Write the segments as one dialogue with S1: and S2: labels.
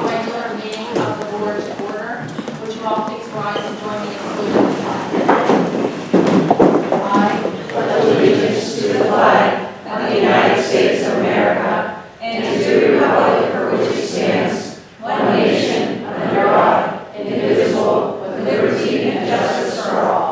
S1: call the regular meeting of the board to order. Would you all please rise and join me in saluting the flag? I pledge allegiance to the flag of the United States of America and to the republic for which it stands, one nation, under God, indivisible, with liberty and justice for all.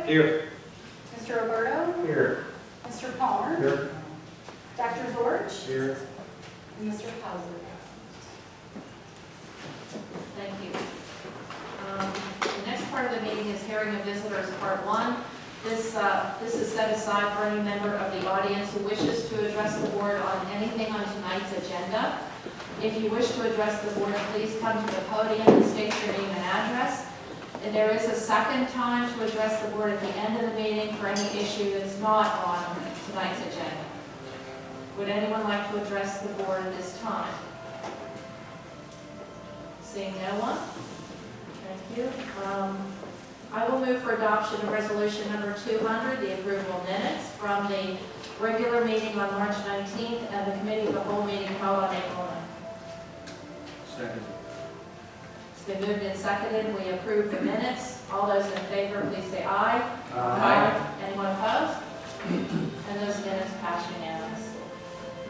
S2: Here.
S3: Mr. Roberto?
S2: Here.
S3: Mr. Palmer?
S2: Here.
S3: Dr. Zorch?
S2: Here.
S3: And Mr. Hauser?
S1: Thank you. The next part of the meeting is hearing of visitors, part one. This is set aside for any member of the audience who wishes to address the board on anything on tonight's agenda. If you wish to address the board, please come to the podium and state your name and address. And there is a second time to address the board at the end of the meeting for any issue that's not on tonight's agenda. Would anyone like to address the board at this time? Seeing no one? Thank you. I will move for adoption of resolution number 200, the approval of minutes from the regular meeting on March 19th and the committee of the whole meeting held on April 9th.
S2: Second.
S1: It's been moved and seconded. We approve the minutes. All those in favor, please say aye.
S2: Aye.
S1: Anyone opposed? And those minutes pass unanimously.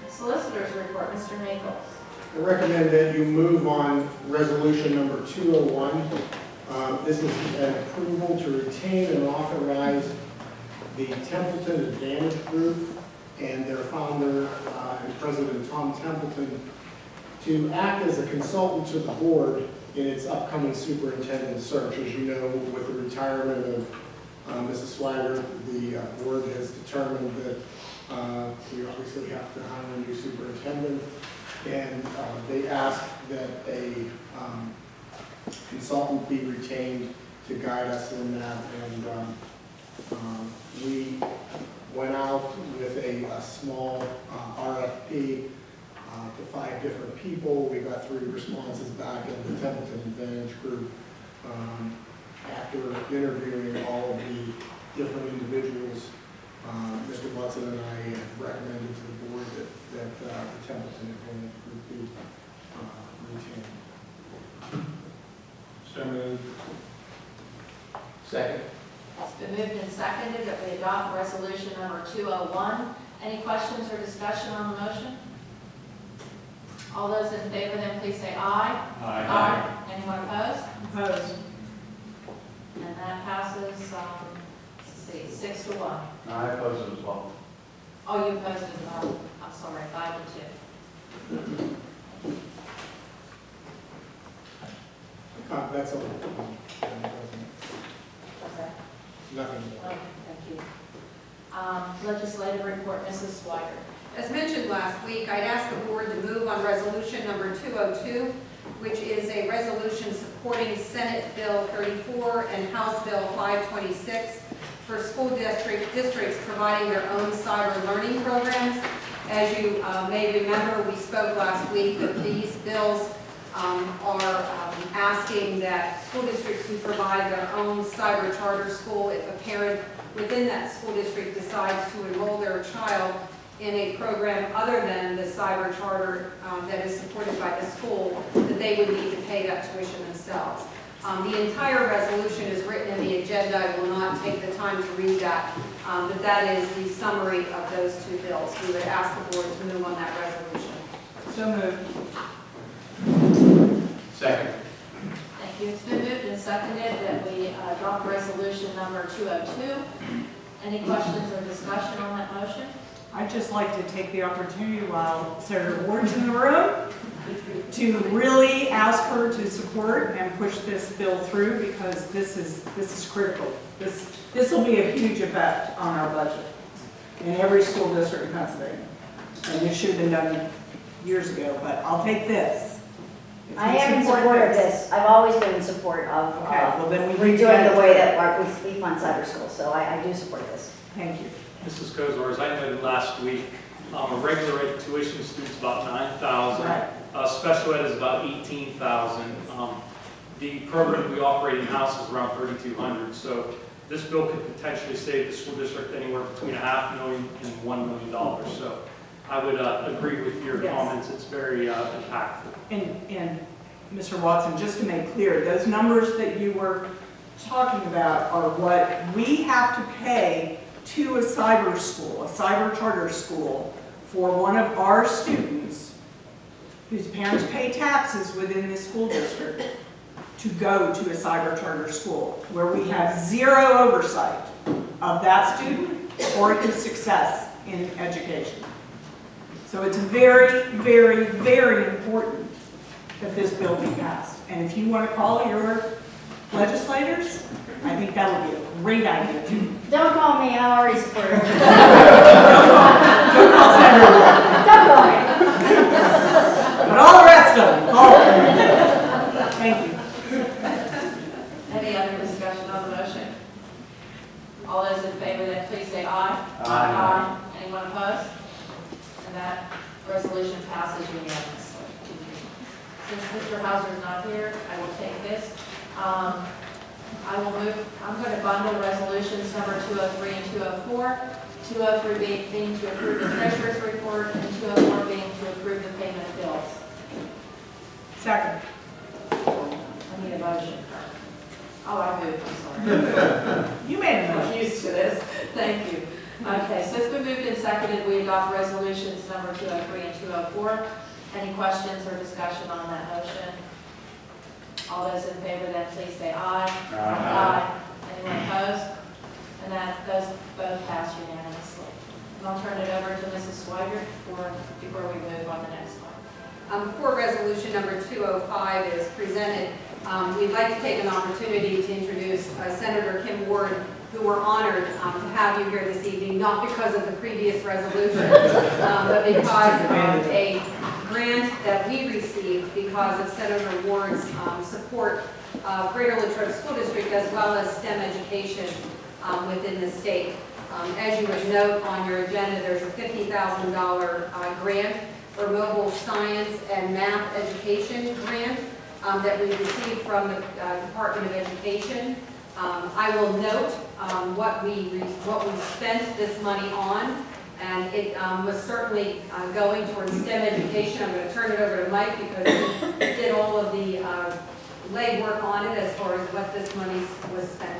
S1: Solicitors report, Mr. Nichols.
S4: I recommend that you move on resolution number 201. This is an approval to retain and authorize the Templeton Advantage Group and their founder and president, Tom Templeton, to act as a consultant to the board in its upcoming superintendent search. As you know, with the retirement of Mrs. Swigert, the board has determined that we obviously have to hire a new superintendent, and they asked that a consultant be retained to guide us in that. And we went out with a small RFP to 5 different people. We got 3 responses back in the Templeton Advantage Group. After interviewing all of the different individuals, Mr. Watson and I have recommended to the board that the Templeton Advantage Group be retained.
S2: So moved. Second.
S1: It's been moved and seconded that we adopt resolution number 201. Any questions or discussion on the motion? All those in favor, then please say aye.
S2: Aye.
S1: Anyone opposed?
S3: Opposed.
S1: And that passes, let's see, 6 to 1.
S2: I oppose it as well.
S1: Oh, you opposed as well. I'm sorry, 5 to 2.
S4: That's all.
S1: Okay.
S4: Nothing.
S1: Okay, thank you. Legislative report, Mrs. Swigert.
S5: As mentioned last week, I'd ask the board to move on resolution number 202, which is a resolution supporting Senate Bill 34 and House Bill 526 for school districts providing their own cyber learning programs. As you may remember, we spoke last week that these bills are asking that school districts who provide their own cyber charter school, if a parent within that school district decides to enroll their child in a program other than the cyber charter that is supported by the school, that they would need to pay that tuition themselves. The entire resolution is written in the agenda. I will not take the time to read that, but that is the summary of those 2 bills. We would ask the board to move on that resolution.
S3: So moved.
S2: Second.
S1: Thank you. It's been moved and seconded that we adopt resolution number 202. Any questions or discussion on that motion?
S6: I'd just like to take the opportunity while Senator Ward's in the room to really ask her to support and push this bill through, because this is critical. This will be a huge effect on our budget in every school district in Pennsylvania. And this should have been done years ago, but I'll take this. If
S7: I
S6: you
S7: am in support of this. I've always been in support of
S6: Okay, well then we
S7: redoing
S6: can-
S7: the way that we fund cyber schools, so I do support this.
S6: Thank you.
S2: Mrs. Kozar, as I noted last week, a regular ed tuition student's about 9,000.
S6: Right.
S2: Special ed is about 18,000. The program we operate in-house is around 3,200. So this bill could potentially save the school district anywhere between $500,000 and $1 million. So I would agree with your
S6: Yes.
S2: comments. It's very impactful.
S6: And Mr. Watson, just to make clear, those numbers that you were talking about are what we have to pay to a cyber school, a cyber charter school, for one of our students whose parents pay taxes within this school district to go to a cyber charter school, where we have zero oversight of that student or his success in education. So it's very, very, very important that this bill be passed. And if you want to call your legislators, I think that would be a great idea too.
S7: Don't call me, I already support it.
S6: Don't call Senator Ward,
S7: Don't call me.
S6: but all the rest of them, call them. Thank you.
S1: Any other discussion on the motion? All those in favor, then please say aye.
S2: Aye.
S1: Anyone opposed? And that resolution passes unanimously. Since Mr. Hauser is not here, I will take this. I'm going to bundle resolutions number 203 and 204. 203 being to approve the treasurer's report, and 204 being to approve the payment of bills.
S6: Second.
S1: I need a motion. Oh, I moved, I'm sorry.
S6: You made a
S1: I'm
S6: motion.
S1: used to this. Thank you. Okay, so it's been moved and seconded. We adopt resolutions number 203 and 204. Any questions or discussion on that motion? All those in favor, then please say aye. Aye. Anyone opposed? And that those both pass unanimously. And I'll turn it over to Mrs. Swigert before we move on the next one.
S5: Before resolution number 205 is presented, we'd like to take an opportunity to introduce Senator Kim Ward, who we're honored to have you here this evening, not because of the previous resolution, but because of a grant that we received because of Senator Ward's support of Greater Latrobe School District as well as STEM education within the state. As you would note on your agenda, there's a $50,000 grant for mobile science and math education grant that we received from the Department of Education. I will note what we spent this money on, and it was certainly going towards STEM education. I'm going to turn it over to Mike because he did all of the legwork on it as far as what this money was spent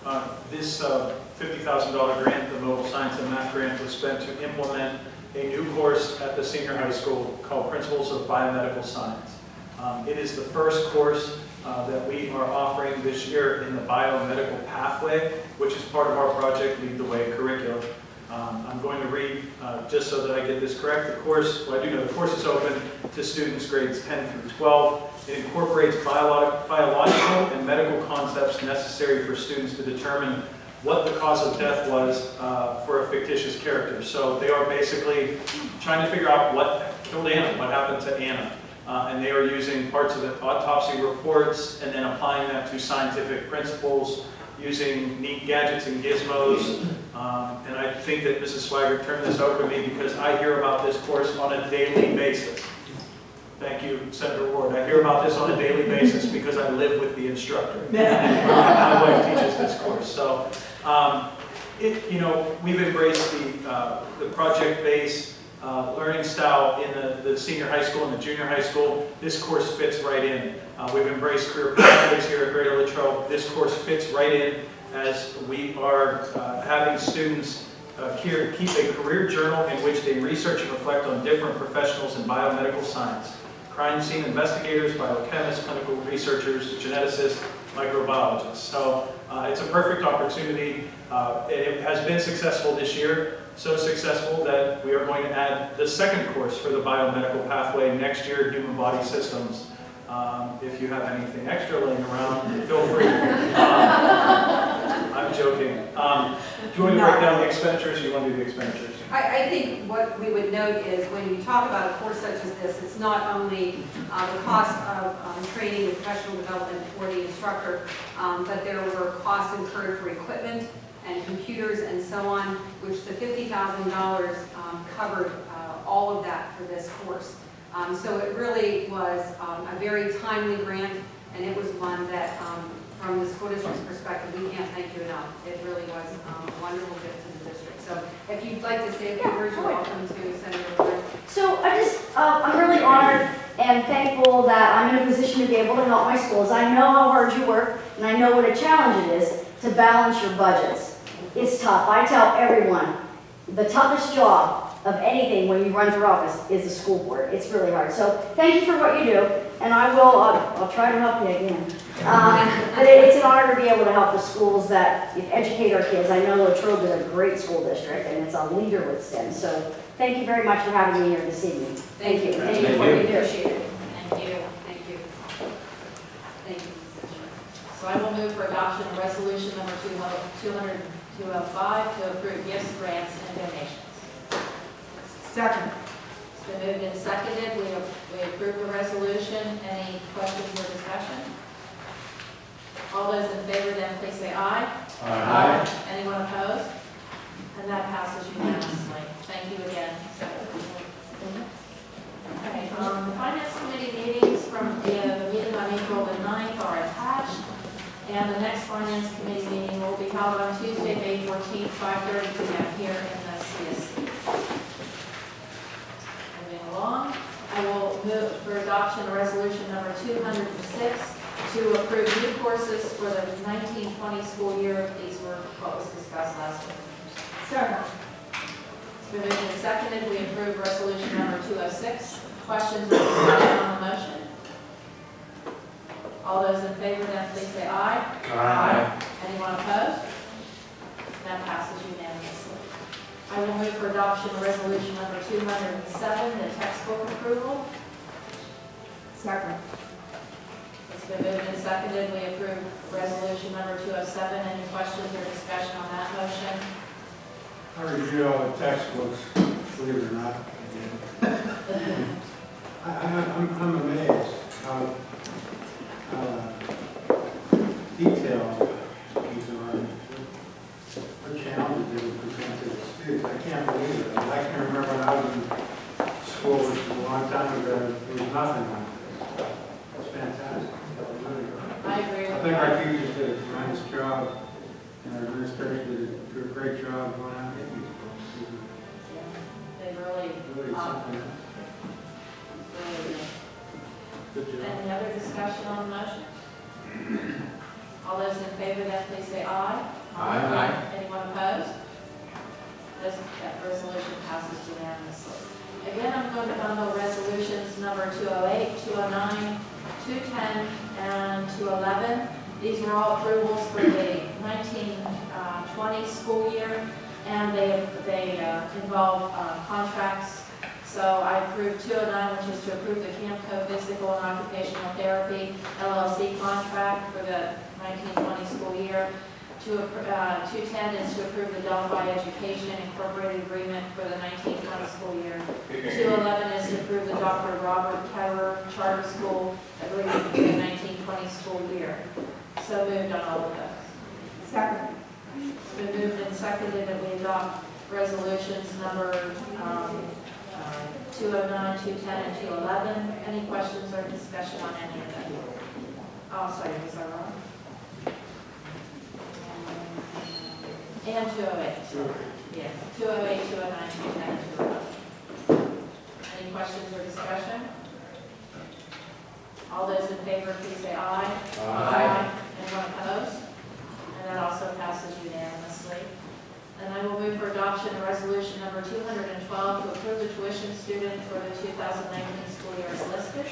S5: on.
S8: This $50,000 grant, the Mobile Science and Math Grant, was spent to implement a new course at the senior high school called Principles of Biomedical Science. It is the first course that we are offering this year in the biomedical pathway, which is part of our Project Lead the Way curriculum. I'm going to read, just so that I get this correct, the course, well I do know the course is open to students grades 10 through 12. It incorporates biological and medical concepts necessary for students to determine what the cause of death was for a fictitious character. So they are basically trying to figure out what killed Anna, what happened to Anna. And they are using parts of the autopsy reports and then applying that to scientific principles, using neat gadgets and gizmos. And I think that Mrs. Swigert turned this over to me because I hear about this course on a daily basis. Thank you, Senator Ward. I hear about this on a daily basis because I live with the instructor. My wife teaches this course. So, we've embraced the project-based learning style in the senior high school and the junior high school. This course fits right in. We've embraced career pathways here at Greater Latrobe. This course fits right in as we are having students keep a career journal in which they research and reflect on different professionals in biomedical science. Crime scene investigators, biochemists, clinical researchers, geneticists, microbiologists. So it's a perfect opportunity. It has been successful this year. So successful that we are going to add the second course for the biomedical pathway next year, human body systems. If you have anything extra laying around, feel free. I'm joking. you want to break down the expenditures, or you want to do the expenditures?
S5: I think what we would note is when you talk about a course such as this, it's not only the cost of training and professional development for the instructor, but there were costs incurred for equipment and computers and so on, which the $50,000 covered all of that for this course. So it really was a very timely grant, and it was one that, from the school district's perspective, we can't thank you enough. It really was a wonderful gift to the district. So if you'd like to say a few words, you're welcome to, Senator Wood.
S7: So I'm really honored and thankful that I'm in a position to be able to help my schools. I know how hard you work, and I know what a challenge it is to balance your budgets. It's tough. I tell everyone, the toughest job of anything when you run for office is the school board. It's really hard. So thank you for what you do, and I'll try to help you again. But it's an honor to be able to help the schools that educate our kids. I know Latrobe is a great school district, and it's a leader with STEM. So thank you very much for having me here this evening. Thank you. Thank you for what you do.
S5: Appreciate it.
S1: Thank you.
S5: Thank you. Thank you.
S1: So I will move for adoption of resolution number 205 to approve gifts, grants, and donations.
S6: Second.
S1: It's been moved and seconded. We approve the resolution. Any questions or discussion? All those in favor then please say aye.
S2: Aye.
S1: Anyone opposed? And that passes unanimously. Thank you again. Okay, the finance committee meetings from the meeting on April the 9th are attached. And the next finance committee meeting will be held on Tuesday, May 14th, 5:30 p.m. here in the CSC. Moving along, I will move for adoption resolution number 206 to approve new courses for the 1920 school year. These were what was discussed last week.
S6: Second.
S1: It's been moved and seconded. We approve resolution number 206. Questions or discussion on the motion? All those in favor then please say aye.
S2: Aye.
S1: Anyone opposed? That passes unanimously. I will move for adoption of resolution number 207, the textbook approval.
S6: Second.
S1: It's been moved and seconded. We approve resolution number 207. Any questions or discussion on that motion?
S9: I reviewed all the textbooks, believe it or not. I'm amazed how detailed these are. What challenges they would present to the students. I can't believe it. I can remember when I was in school, which was a long time ago, there was nothing like this. It's fantastic. Really good.
S1: I agree
S9: I
S1: with
S9: think
S1: that.
S9: our teachers did a tremendous job, and our administration did a great job going out and getting these books.
S1: They really,
S9: Really something else.
S1: really did.
S9: Good job.
S1: Any other discussion on the motion? All those in favor then please say aye.
S2: Aye.
S1: Anyone opposed? That resolution passes unanimously. Again, I'm going to bundle resolutions number 208, 209, 210, and 211. These are all approvals for the 1920 school year, and they involve contracts. So I approved 209, which is to approve the Camco Physical and Occupational Therapy LLC contract for the 1920 school year. 210 is to approve the Delphi Education Incorporated Agreement for the 1920 school year. 211 is to approve the Dr. Robert Ketterer Charter School Agreement for the 1920 school year. So moved on all of those.
S6: Second.
S1: It's been moved and seconded that we adopt resolutions number 209, 210, and 211. Any questions or discussion on any of them? Oh, sorry, was I wrong? And 208. Yes, 208, 209, 210, and 211. Any questions or discussion? All those in favor, please say aye. Aye. Anyone opposed? And that also passes unanimously. And I will move for adoption of resolution number 212 to approve the tuition student for the 2019 school year as listed.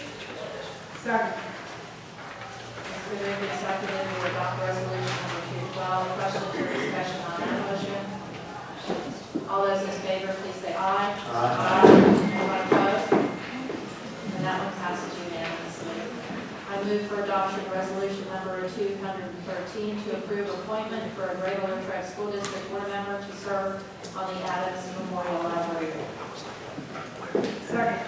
S6: Second.
S1: It's been moved and seconded to adopt resolution number 212. Questions or discussion on that motion? All those in favor, please say aye. Aye. Anyone opposed? And that one passes unanimously. I move for adoption of resolution number 213 13, to approve appointment for a Great Orchard Track School District Board member to serve on the Adams Memorial Library Board.
S6: Second.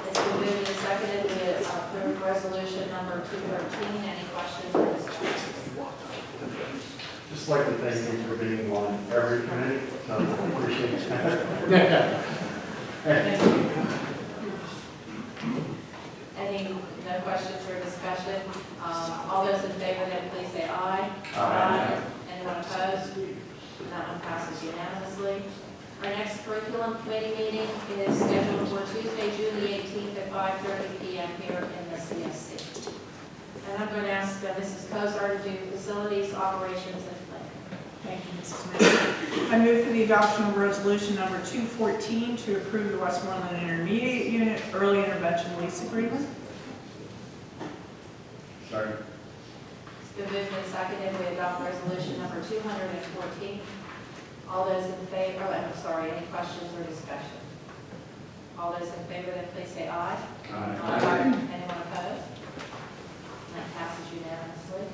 S1: It's been moved and seconded to approve resolution number 213. Any questions or discussion?
S9: Just like to thank you for being on every committee, so appreciate that.
S1: Any, no questions or discussion? All those in favor, then please say aye.
S9: Aye.
S1: Anyone opposed? That one passes unanimously. Our next curriculum committee meeting is scheduled for Tuesday, June the 18th at 5:30 p.m. here in the CSC. And I'm going to ask Mrs. Kozar to do facilities, operations, and planning.
S6: Thank you, Mrs. Mayor. I move for the adoption of resolution number 214 to approve the Westmoreland Intermediate Unit Early Intervention Lease Agreement.
S9: Sorry.
S1: It's been moved and seconded. We adopt resolution number 214. All those in favor, any questions or discussion? All those in favor, then please say aye. Anyone opposed? That passes unanimously.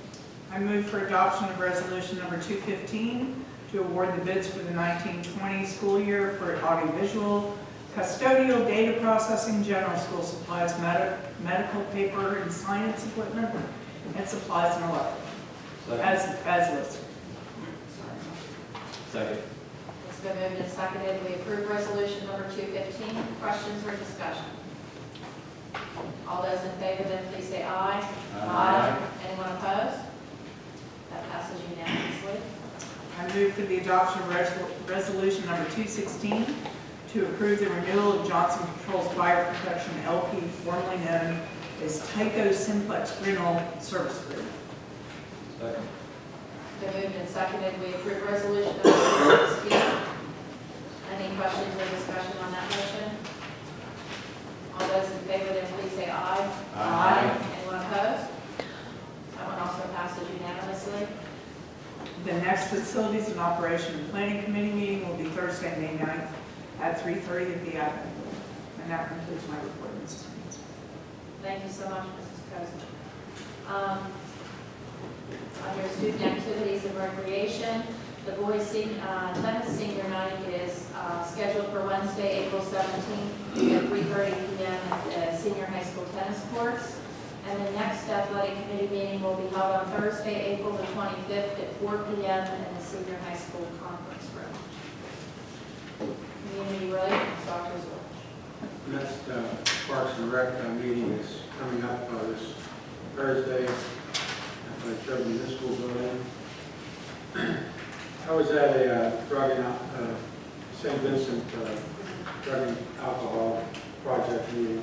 S6: I move for adoption of resolution number 215 to award the bids for the 1920 school year for audiovisual, custodial, data processing, general school supplies, medical paper and science equipment, and supplies and electric, as listed.
S10: Second.
S1: It's been moved and seconded. We approve resolution number 215. Questions or discussion? All those in favor, then please say aye. Anyone opposed? That passes unanimously.
S6: I move for the adoption of resolution number 216 to approve the renewal of Johnson Controls Fire Protection LP, formerly known as Tyco Simplex Rental Service Agreement.
S10: Second.
S1: Been moved and seconded. We approve resolution number 16. Any questions or discussion on that motion? All those in favor, then please say aye. Anyone opposed? That one also passes unanimously.
S6: The next Facilities and Operation and Planning Committee meeting will be Thursday, May 9th at 3:30 at the Admin. And that concludes my report, Mrs. Means.
S1: Thank you so much, Mrs. Cozen. Under student activities and recreation, the boys tennis senior night is scheduled for Wednesday, April 17th at 3:30 p.m. at the senior high school tennis courts. And the next athletic committee meeting will be held on Thursday, April the 25th at 4 p.m. in the senior high school conference room. Community relations, Dr. Zorch.
S9: Next Parks and Rec meeting is coming up this Thursday at the Trevor Municipal Building. I was at a St. Vincent drug and alcohol project meeting,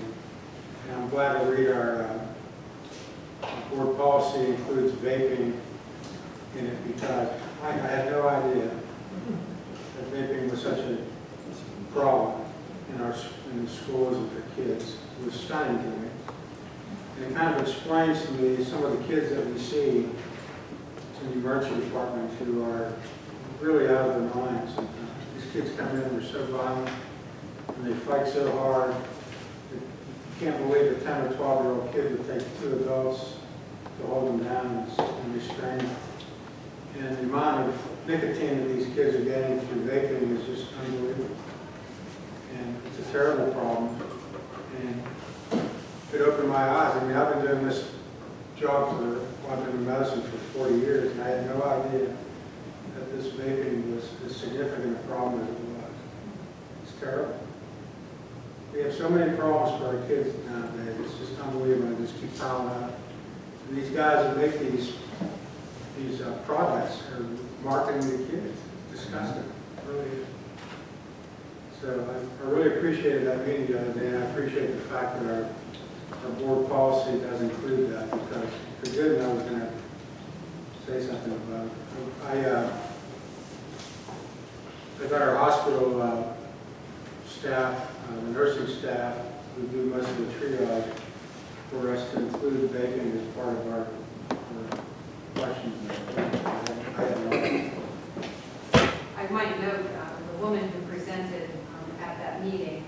S9: and I'm glad to read our board policy includes vaping in it because I had no idea that vaping was such a problem in the schools and for kids. It was stunning to me. And it kind of explains to me some of the kids that we see in the emergency department who are really out of their minds. And, these kids come in, they're so violent, and they fight so hard. You can't believe a 10 or 12-year-old kid would take two adults to hold them down and restrain them. And the amount of nicotine that these kids are getting through vaping is just unbelievable. And it's a terrible problem. And it opened my eyes. I mean, I've been doing this job I've been in medicine for 40 years, and I had no idea that this vaping was as significant a problem as it was. It's terrible. We have so many problems for our kids nowadays. It's just unbelievable. They just keep piling up. And these guys that make these products are marketing to kids. It's disgusting. It really is. So I really appreciated that meeting the other day, and I appreciate the fact that our board policy does include that, because if it didn't, I was going to say something about it. I got our hospital staff, the nursing staff, who do most of the triage, for us to include vaping as part of our questions. I had no idea.
S5: I might note, the woman who presented at that meeting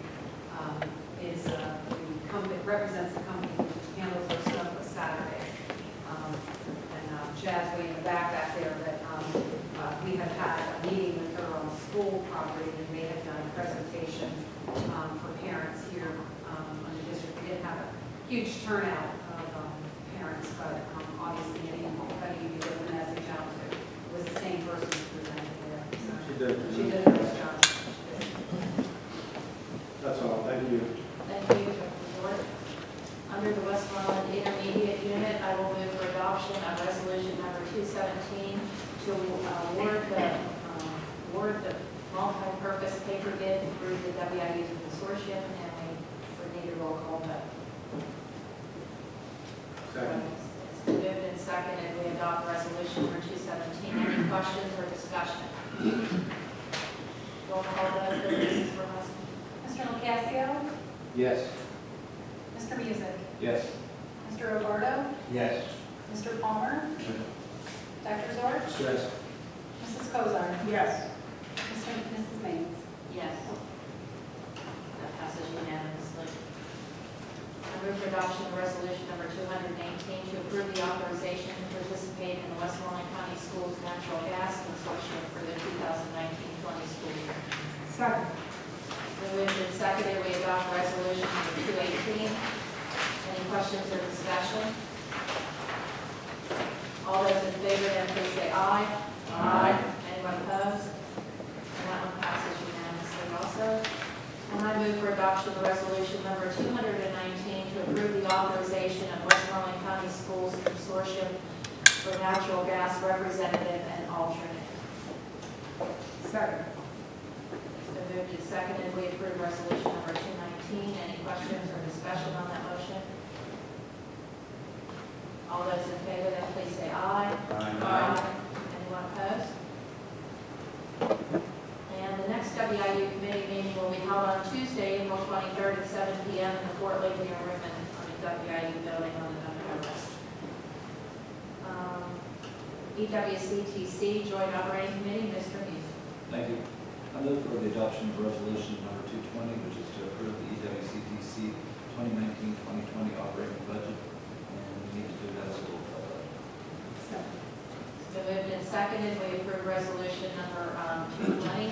S5: is the company, represents the company who handles their stuff with Saturday. And resolution for parents here in the district. We didn't have a huge turnout of parents, but obviously anybody you give the message out to was the same person who presented there. So
S9: She did.
S5: she did a nice job.
S9: That's all, thank you.
S1: Thank you, Dr. Ward. Under the Westmoreland Intermediate Unit, I will move for adoption of resolution number 217 to award the multi-purpose paper bid through the WIU consortium, and we would need a roll call vote.
S9: Second.
S1: It's been moved and seconded, we adopt resolution number 217. Any questions or discussion? Roll call vote, please, Mrs. Ross.
S3: Mr. LaCasio?
S9: Yes.
S3: Mr. Music?
S9: Yes.
S3: Mr. Roberto?
S9: Yes.
S3: Mr. Palmer? Dr. Zorch?
S9: Yes.
S3: Mrs. Cozart?
S6: Yes.
S3: Mrs. Maines?
S1: Yes. That passes unanimously. I move for adoption of resolution number 218 to approve the authorization to participate in the Westmoreland County Schools Natural Gas Consortium for the 2019-20 school year.
S6: Second.
S1: Moved and seconded, we adopt resolution number 218. Any questions or discussion? All those in favor, then please say aye. Aye. Anyone opposed? And that one passes unanimously also. And I move for adoption of resolution number 219 to approve the authorization of Westmoreland County Schools Consortium for natural gas representative and alternate.
S6: Second.
S1: It's been moved and seconded, we approve resolution number 219. Any questions or discussion on that motion? All those in favor, then please say aye. Anyone opposed? And the next WIU committee meeting will be held on Tuesday, April 23rd at 7 p.m. in the Fort Lakeland room on the WIU building on the Duncan West. EWCTC Joint Operating Committee, Mr. Music.
S10: Thank you. I move for the adoption of resolution number 220, which is to approve the EWCTC 2019-2020 operating budget, and we need to do that as a roll call vote.
S6: Second.
S1: It's been moved and seconded, we approve resolution number 220.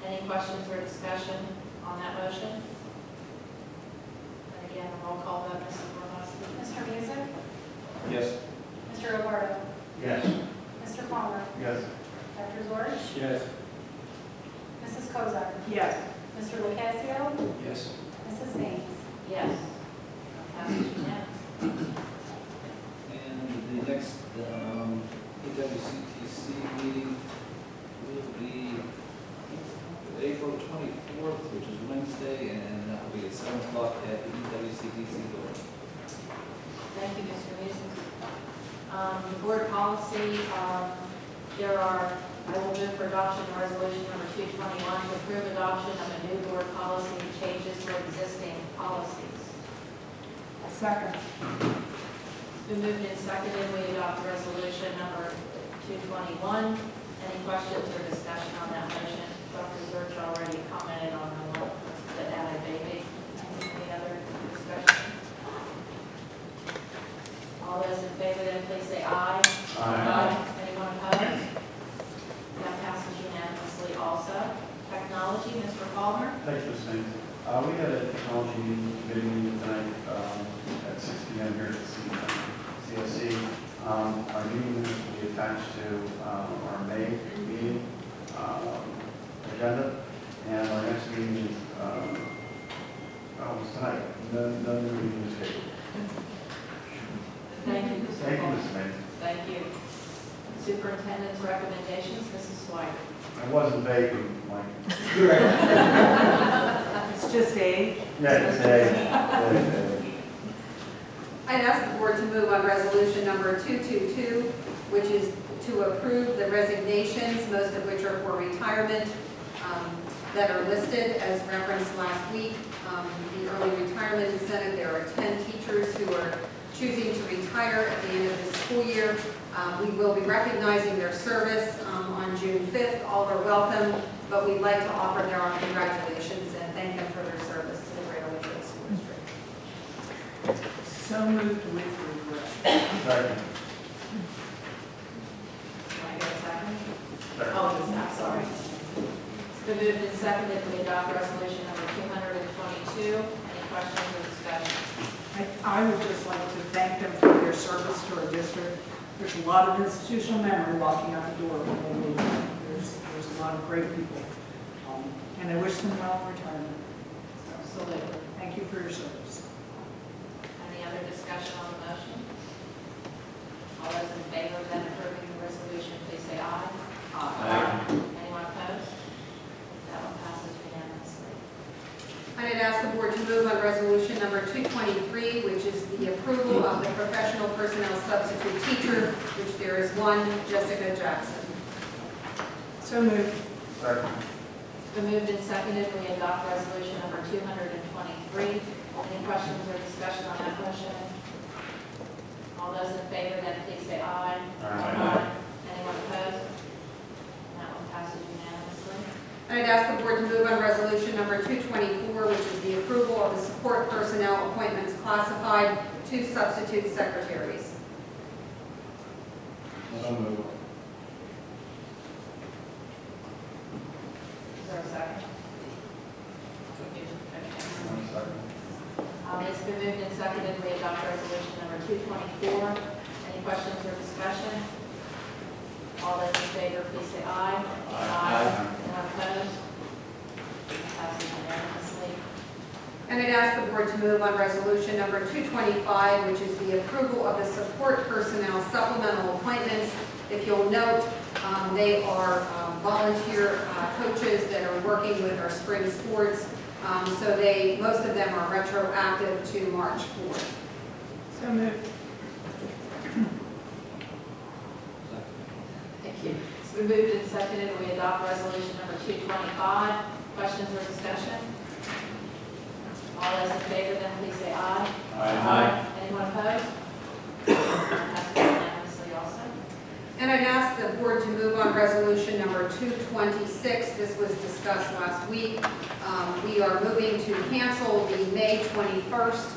S1: Any questions or discussion on that motion? And again, a roll call vote, Mrs. Borowski.
S3: Mr. Music?
S10: Yes.
S3: Mr. Roberto?
S9: Yes.
S3: Mr. Palmer?
S9: Yes.
S3: Dr. Zorch?
S9: Yes.
S3: Mrs. Cozart?
S6: Yes.
S3: Mr. LaCasio?
S10: Yes.
S3: Mrs. Maines?
S1: Yes. That passes unanimously.
S10: And the next EWCTC meeting will be April 24th, which is Wednesday, and that will be at 7 o'clock at the EWCTC building.
S1: Thank you, Mr. Music. The board policy, I will move for adoption of resolution number 221 to approve adoption of a new board policy and changes to existing policies.
S6: Second.
S1: It's been moved and seconded, we adopt resolution number 221. Any questions or discussion on that motion? Dr. Zorch already commented on the one that added baby. Any other discussion? All those in favor, then please say aye. Anyone opposed? That passes unanimously also. Technology, Mr. Palmer.
S11: Thanks, Ms. Singh. We had a technology committee meeting tonight at 6 p.m. here at the CSC. Our meeting minutes will be attached to our May meeting agenda, and our next meeting is tonight. No new meeting is scheduled.
S1: Thank you, Mr.
S11: Thank you,
S1: Palmer.
S11: Ms. Singh.
S1: Thank you. Superintendent's recommendations, Mrs. Swider.
S11: I wasn't vaping, Mike.
S6: It's just age.
S11: Yeah, today.
S5: I'd ask the board to move on resolution number 222, which is to approve the resignations, most of which are for retirement, that are listed as referenced last week. The early retirement incentive, there are 10 teachers who are choosing to retire at the end of this school year. We will be recognizing their service on June 5th. All are welcome, but we'd like to offer their own congratulations and thank them for their service to the Greater Lakewood School District.
S6: So moved with regret.
S11: Second.
S1: Can I get a second?
S11: Second.
S1: Oh, just that, sorry. It's been moved and seconded that we adopt resolution number 222. Any questions or discussion?
S6: I would just like to thank them for their service to our district. There's a lot of institutional memory walking out the door when they leave. There's a lot of great people. And I wish them well in retirement. So,
S1: Absolutely.
S6: thank you for your service.
S1: Any other discussion on the motion? All those in favor of that approving the resolution, please say aye.
S10: Aye.
S1: Anyone opposed? That one passes unanimously.
S5: I'd ask the board to move on resolution number 223, which is the approval of the professional personnel substitute teacher, which there is one, Jessica Jackson.
S6: So moved.
S11: Second.
S1: It's been moved and seconded, we adopt resolution number 223. Any questions or discussion on that motion? All those in favor, then please say aye.
S11: Aye.
S1: Anyone opposed? That one passes unanimously.
S5: I'd ask the board to move on resolution number 224, which is the approval of the support personnel appointments classified to substitute secretaries.
S10: So moved.
S1: Is there a second? It's been moved and seconded, we adopt resolution number 224. Any questions or discussion? All those in favor, please say aye. Anyone opposed? Passes unanimously.
S5: And I'd ask the board to move on resolution number 225, which is the approval of the support personnel supplemental appointments. If you'll note, they are volunteer coaches that are working with our spring sports. So most of them are retroactive to March 4th.
S6: So moved.
S1: Thank you. It's been moved and seconded, we adopt resolution number 225. Questions or discussion? All those in favor, then please say aye. Anyone opposed? Passes unanimously also.
S5: And I'd ask the board to move on resolution number 226. This was discussed last week. We are moving to cancel the May 21st,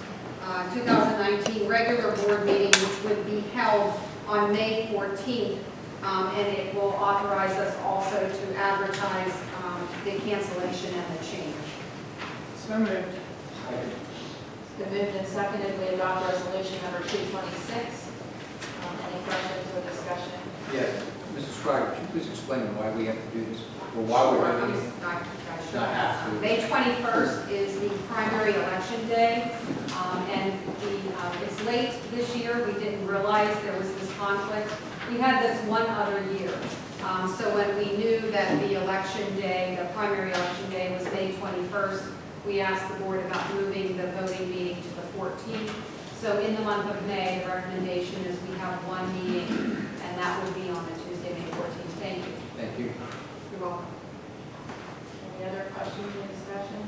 S5: 2019 regular board meeting, which would be held on May 14th. And it will authorize us also to advertise the cancellation and the change.
S6: So moved.
S1: It's been moved and seconded, we adopt resolution number 226. Any questions or discussion?
S12: Yes, Mrs. Schreiber, could you please explain why we have to do this, or why we're doing it? Not have to.
S5: May 21st is the primary election day, and it's late this year. We didn't realize there was this conflict. We had this one other year. So when we knew that the election day, the primary election day was May 21st, we asked the board about moving the voting meeting to the 14th. So in the month of May, the recommendation is we have one meeting, and that would be on the Tuesday, May 14th. Thank you.
S12: Thank you.
S5: You're welcome.
S1: Any other questions or discussion?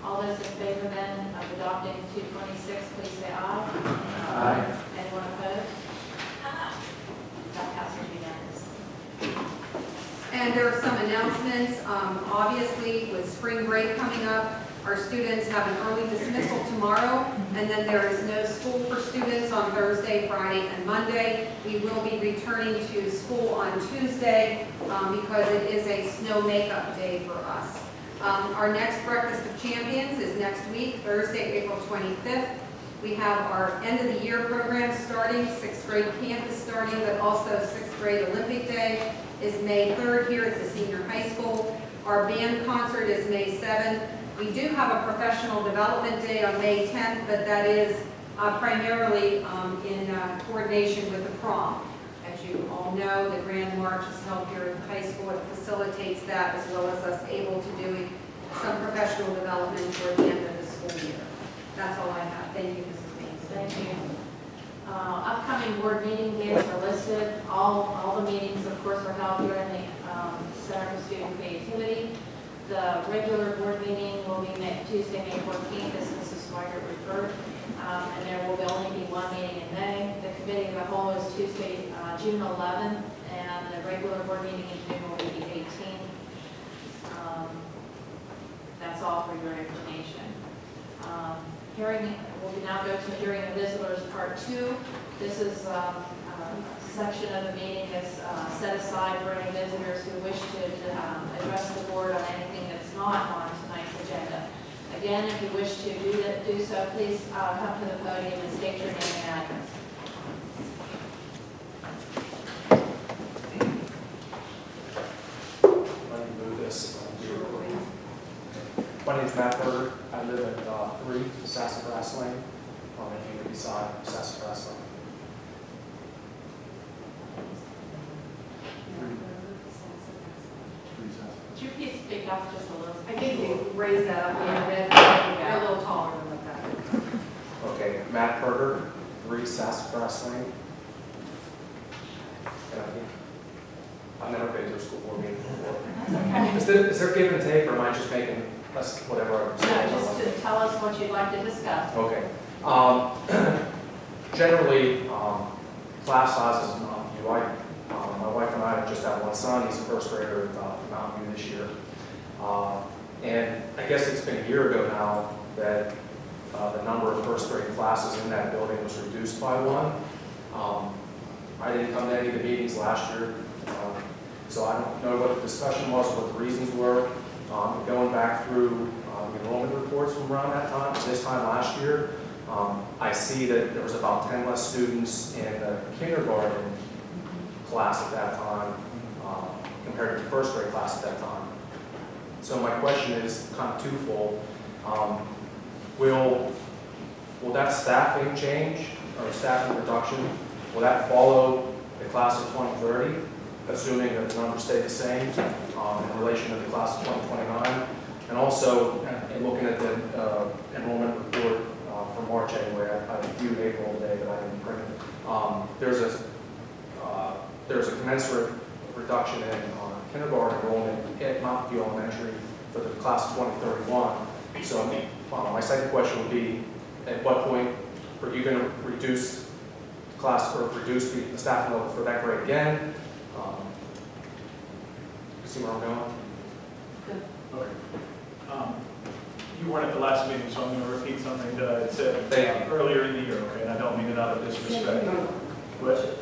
S1: All those in favor then of adopting 226, please say aye. Anyone opposed? That passes unanimously.
S5: And there are some announcements. Obviously, with spring break coming up, our students have an early dismissal tomorrow, and then there is no school for students on Thursday, Friday, and Monday. We will be returning to school on Tuesday because it is a snow makeup day for us. Our next Breakfast of Champions is next week, Thursday, April 25th. We have our end of the year program starting, 6th grade camp is starting, but also 6th grade Olympic Day is May 3rd here at the senior high school. Our band concert is May 7th. We do have a professional development day on May 10th, but that is primarily in coordination with the prom. As you all know, the Grand March is held here at the high school. It facilitates that, as well as us able to do some professional development toward the end of the school year. That's all I have. Thank you, Mrs. Means.
S1: Thank you. Upcoming board meeting dates are listed. All the meetings, of course, are held here in the Center for Student Creativity. The regular board meeting will be Tuesday, May 14th, as Mrs. Swigert referred, and there will only be one meeting in May. The committee of the whole is Tuesday, June 11th, and the regular board meeting in June will be the 18th. That's all for your information. We'll now go to hearing of visitors, part 2. This is a section of the meeting that's set aside aside for any visitors who wish to address the board on anything that's not on tonight's agenda. Again, if you wish to do so, please come to the podium and state your name and address.
S13: Let me move this. My name's Matt Berger. I live at 3 Sassafras Lane, on the community side of Sassafras Lane.
S1: Could you please speak up just a little?
S5: I think you raised that up a little bit, you're a little taller than that.
S13: Okay, Matt Berger, 3 Sassafras Lane. I've never been to a school board meeting before. Is there give and take, or am I just making us whatever I'm
S1: No,
S13: saying?
S1: just to tell us what you'd like to discuss.
S13: Okay. Generally, class sizes, my wife and I just have one son. He's a first grader at Mountain View this year. And I guess it's been a year ago now that the number of first grade classes in that building was reduced by one. I didn't come to any of the meetings last year, so I don't know what the discussion was, what the reasons were. Going back through the enrollment reports from around that time, this time last year, I see that there was about 10 less students in the kindergarten class at that time compared to the first grade class at that time. So my question is kind of twofold. Will that staffing change or staffing reduction, will that follow the class of 2030, assuming that the numbers stay the same in relation to the class of 2029? And also, in looking at the enrollment report for March anyway, I viewed April today, but I didn't print it. There's a commensurate reduction in kindergarten enrollment at Mountain View Elementary for the class of 2031. So my second question would be, at what point are you going to reduce class or reduce the staffing level for that grade again? See where I'm going?
S8: Okay. You weren't at the last meeting, so I'm going to repeat something that I had said earlier in the year, okay? And I don't mean it out of disrespect. But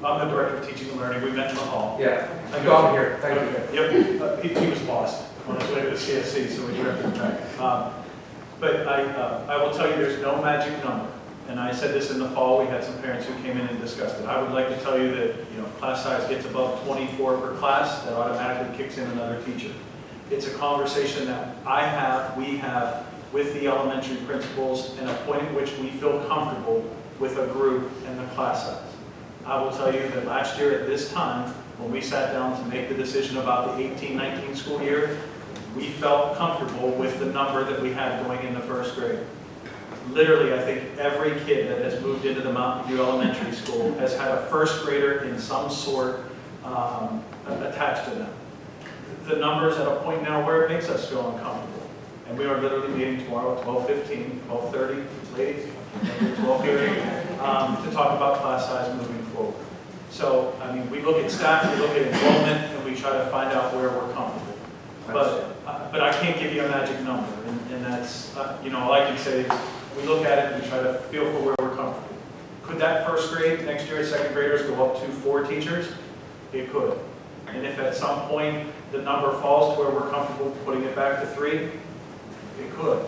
S8: I'm the director of teaching and learning. We met in the hall.
S13: Yeah, I'm going here. Thank you.
S8: Yep. He was lost on his way to the CSC, so we directed him back. But I will tell you, there's no magic number. And I said this in the fall. We had some parents who came in and discussed it. I would like to tell you that, if class size gets above 24 per class, that automatically kicks in another teacher. It's a conversation that we have with the elementary principals, and a point at which we feel comfortable with a group and the class size. I will tell you that last year at this time, when we sat down to make the decision about the 18-19 school year, we felt comfortable with the number that we had going into first grade. Literally, I think every kid that has moved into the Mountain View Elementary School has had a first grader in some sort attached to them. The number's at a point now where it makes us feel uncomfortable. And we are literally meeting tomorrow at 12:15, 12:30, ladies, 12:30, to talk about class size moving forward. So, we look at staff, we look at enrollment, and we try to find out where we're comfortable. But I can't give you a magic number, and that's, all I can say is we look at it and we try to feel for where we're comfortable. Could that first grade, next year, second graders go up to 4 teachers? It could. And if at some point the number falls to where we're comfortable putting it back to 3, it could.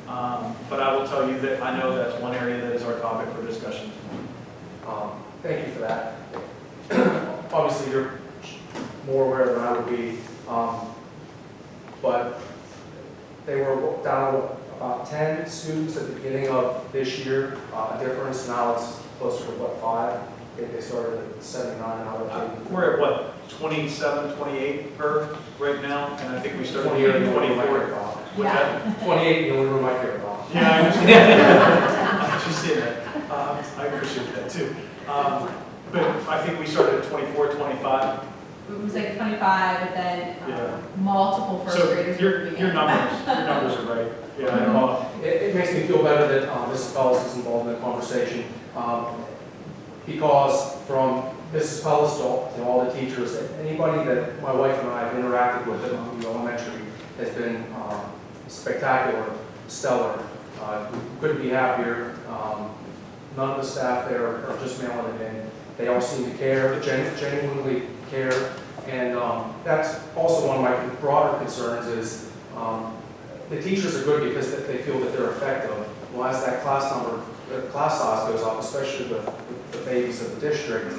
S8: But I will tell you that I know that's one area that is our topic for discussion.
S13: Thank you for that. Obviously, you're more aware than I would be, but they were down about 10 students at the beginning of this year, a difference. Now it's closer to 5? They started at 79 out of 80.
S8: We're at 27, 28 per right now, and I think we started
S13: 28
S8: at
S13: in the
S8: 24.
S1: Yeah.
S13: 28 in the room I care about.
S8: Yeah, I understand. I just said that. I appreciate that too. But I think we started at 24, 25.
S14: It was like 25, and then
S8: Yeah.
S14: multiple first
S8: So
S14: graders.
S8: your numbers are right. Yeah,
S13: It makes me feel better that Mrs. Pellis is involved in the conversation, because from Mrs. Pellis to all the teachers, anybody that my wife and I have interacted with at Mountain View Elementary has been spectacular, stellar. Couldn't be happier. None of the staff there are just mailing it in. They all seem to care, genuinely care. And that's also one of my broader concerns is the teachers are good because they feel that they're effective. Well, as that class size goes up, especially with the babies of the district,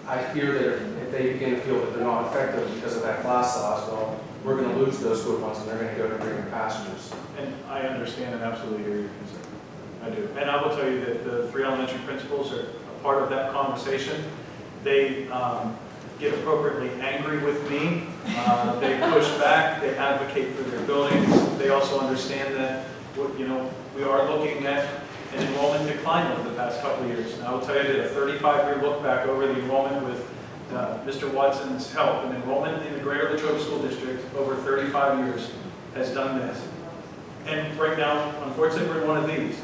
S13: I fear that if they begin to feel that they're not effective because of that class size, well, we're going to lose those good ones and they're going to go to greener pastures.
S8: And I understand and absolutely hear your concern. I do. And I will tell you that the 3 elementary principals are a part of that conversation. They get appropriately angry with me. They push back. They advocate for their buildings. They also understand that, we are looking at an enrollment decline over the past couple of years. And I will tell you that a 35-year look back over the enrollment with Mr. Watson's help, and enrollment in the Greater Latrobe School District over 35 years has done this. And right now, unfortunately, we're in one of these.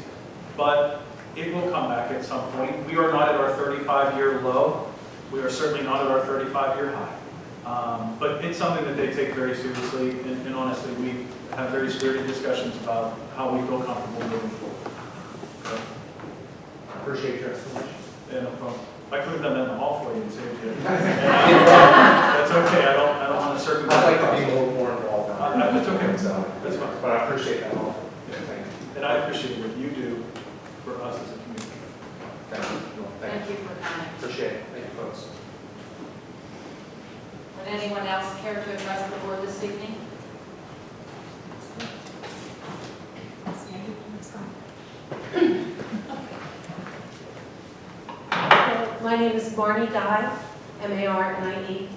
S8: But it will come back at some point. We are not at our 35-year low. We are certainly not at our 35-year high. But it's something that they take very seriously, and honestly, we have very spirited discussions about how we feel comfortable moving forward. So,
S13: I appreciate your explanation.
S8: yeah, no problem. I could have done that in the hall for you and saved you. That's okay. I don't want to circumvent.
S13: I'd like to be more involved in it.
S8: That's okay.
S13: So,
S8: That's fine.
S13: but I appreciate that offer.
S8: Yeah.
S13: Thank you.
S8: And I appreciate what you do for us as a community.
S13: Thank you.
S1: Thank you for coming.
S13: Appreciate it. Thank you, folks.
S1: Would anyone else care to address the board this evening?
S15: My name is Marnie Dye, M-A-R-N-I-E,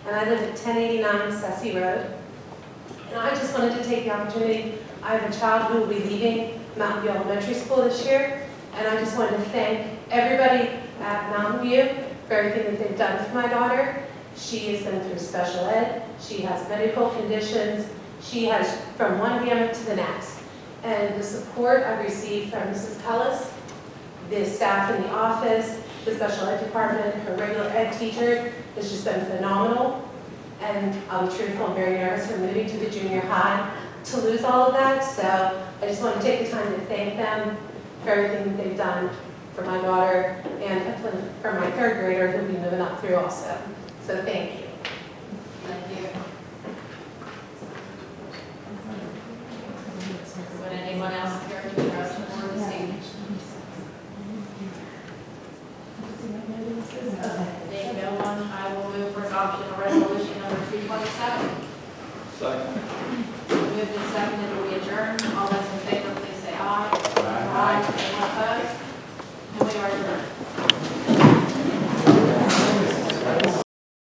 S15: and I live at 1089 Sassy Road. And I just wanted to take the opportunity, I have a child who will be leaving Mountain View Elementary School this year, and I just wanted to thank everybody at Mountain View for everything that they've done for my daughter. She has been through special ed, she has medical conditions, she has from one gamut to the next. And the support I've received from Mrs. Cullis, the staff in the office, the special ed department, her regular ed teacher has just been phenomenal. And I'll be truthful, I'm very nervous for moving to the junior high to lose all of that. So I just want to take the time to thank them for everything that they've done for my daughter and for my 3rd grader who'll be moving up through also. So thank you.
S1: Thank you. Would anyone else care to address the board this evening? Being no one, I will move for adoption of resolution number 227.
S12: Second.
S1: Moved and seconded